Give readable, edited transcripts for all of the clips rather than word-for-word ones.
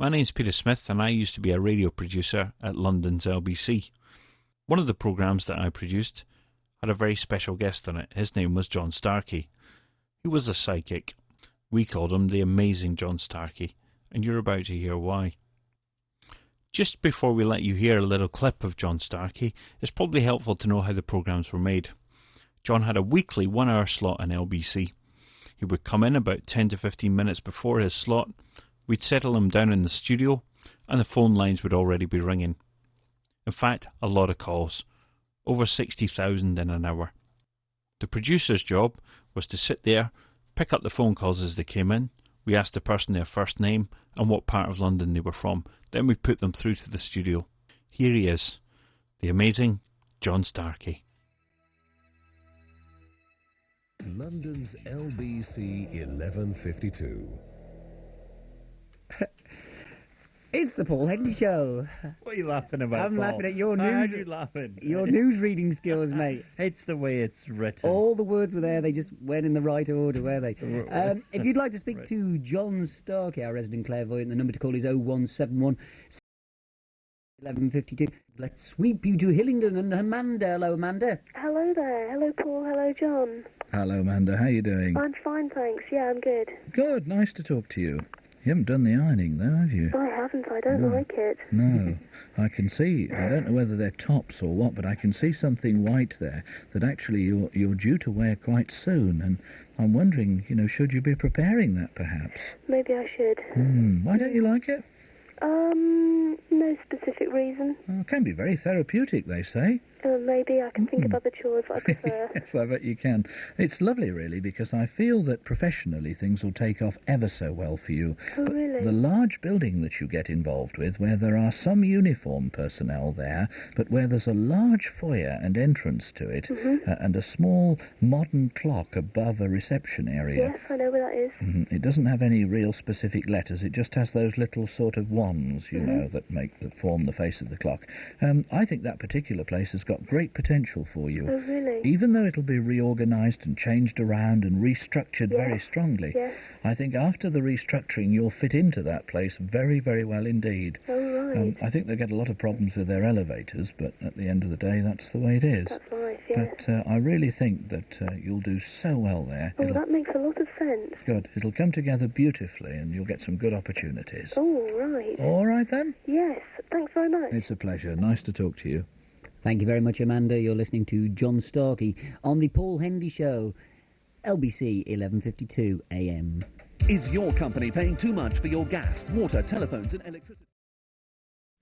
My name's Peter Smith and I used to be a radio producer at London's LBC. One of the programmes that I produced had a very special guest on it. His name was John Starkey. He was a psychic. We called him the amazing John Starkey, and you're about to hear why. Just before we let you hear a little clip of John Starkey, it's probably helpful to know how the programmes were made. John had a weekly 1 hour slot on LBC. He would come in about 10 to 15 minutes before his slot. We'd settle him down in the studio, and the phone lines would already be ringing. In fact, a lot of calls. Over 60,000 in an hour. The producer's job was to sit there, pick up the phone calls as they came in. We asked the person their first name and what part of London they were from. Then we put them through to the studio. Here he is, the amazing John Starkey. London's LBC 1152. It's the Paul Henry Show. What are you laughing about, I'm Paul? laughing at your How news. are you laughing? Your news reading skills, mate. It's the way it's written. All the words were there. They just went in the right order, were they? If you'd like to speak to John Starkey, our resident clairvoyant, the number to call is 0171 1152. Let's sweep you to Hillingdon and Amanda. Hello, Amanda. Hello there. Hello, Paul. Hello, John. Hello, Amanda. How you doing? I'm fine, thanks. Yeah, I'm good. Good. Nice to talk to you. You haven't done the ironing, though, have you? I haven't. I don't like it. No. I can see, I don't know whether they're tops or what, but I can see something white there that actually you're due to wear quite soon. And I'm wondering, should you be preparing that, perhaps? Maybe I should. Why don't you like it? No specific reason. Oh, it can be very therapeutic, they say. Maybe I can think of other chores that I prefer. Yes, I bet you can. It's lovely, really, because I feel that professionally things will take off ever so well for you. Oh, really? The large building that you get involved with, where there are some uniform personnel there, but where there's a large foyer and entrance to it, and a small modern clock above a reception area. Yes, I know where that is. It doesn't have any real specific letters. It just has those little sort of wands, that form the face of the clock. I think that particular place has got great potential for you. Oh, really? Even though it'll be reorganised and changed around and restructured very strongly, Yes. I think after the restructuring you'll fit into that place very, very well indeed. Oh, right. I think they'll get a lot of problems with their elevators, but at the end of the day that's the way it is. That's life, yes. But I really think that you'll do so well there. Oh, that makes a lot of sense. Good. It'll come together beautifully and you'll get some good opportunities. Oh, right. All right then? Yes, thanks very much. It's a pleasure. Nice to talk to you. Thank you very much, Amanda. You're listening to John Starkey on the Paul Henry Show, LBC 1152 AM. Is your company paying too much for your gas, water, telephones and electricity?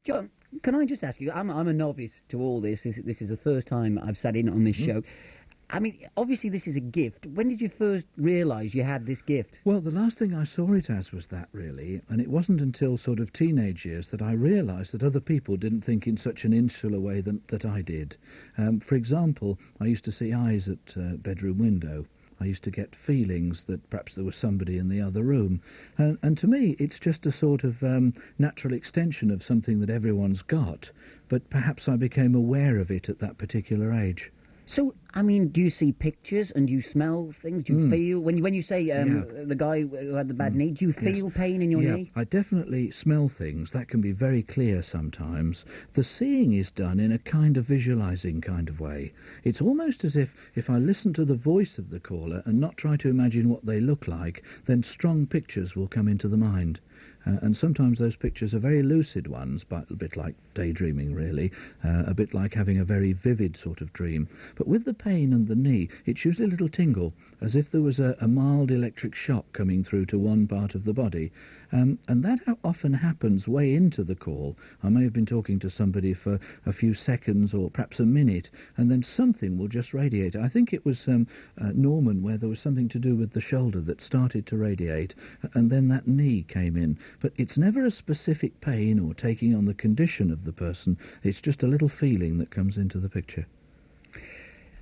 John, can I just ask you, I'm a novice to all this. This is the first time I've sat in on this show. I mean, obviously this is a gift. When did you first realise you had this gift? Well, the last thing I saw it as was that, really, and it wasn't until sort of teenage years that I realised that other people didn't think in such an insular way that I did. For example, I used to see eyes at bedroom window. I used to get feelings that perhaps there was somebody in the other room. And to me, it's just a sort of natural extension of something that everyone's got, but perhaps I became aware of it at that particular age. So, I mean, do you see pictures and do you smell things? Do you feel... When you say the guy who had the bad knee, do you feel pain in your knee? I definitely smell things. That can be very clear sometimes. The seeing is done in a kind of visualising kind of way. It's almost as if I listen to the voice of the caller and not try to imagine what they look like, then strong pictures will come into the mind. And sometimes those pictures are very lucid ones, but a bit like daydreaming, really, a bit like having a very vivid sort of dream. But with the pain and the knee, it's usually a little tingle, as if there was a mild electric shock coming through to one part of the body. And that often happens way into the call. I may have been talking to somebody for a few seconds or perhaps a minute, and then something will just radiate. I think it was Norman, where there was something to do with the shoulder that started to radiate, and then that knee came in. But it's never a specific pain or taking on the condition of the person. It's just a little feeling that comes into the picture.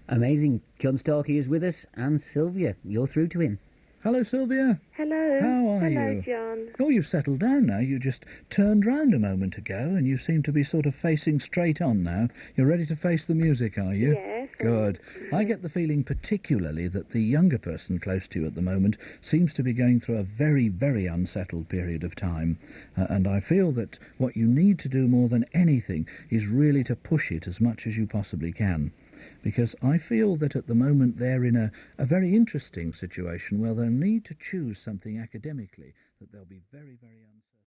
Amazing. John Starkey is with us, and Sylvia, you're through to him. Hello, Sylvia. Hello. How are Hello, you? John. Oh, you've settled down now. You just turned round a moment ago and you seem to be sort of facing straight on now. You're ready to face the music, are you? Yes. Good. I get the feeling particularly that the younger person close to you at the moment seems to be going through a very, very unsettled period of time. And I feel that what you need to do more than anything is really to push it as much as you possibly can. Because I feel that at the moment they're in a very interesting situation where they'll need to choose something academically that they'll be very, very uncertain.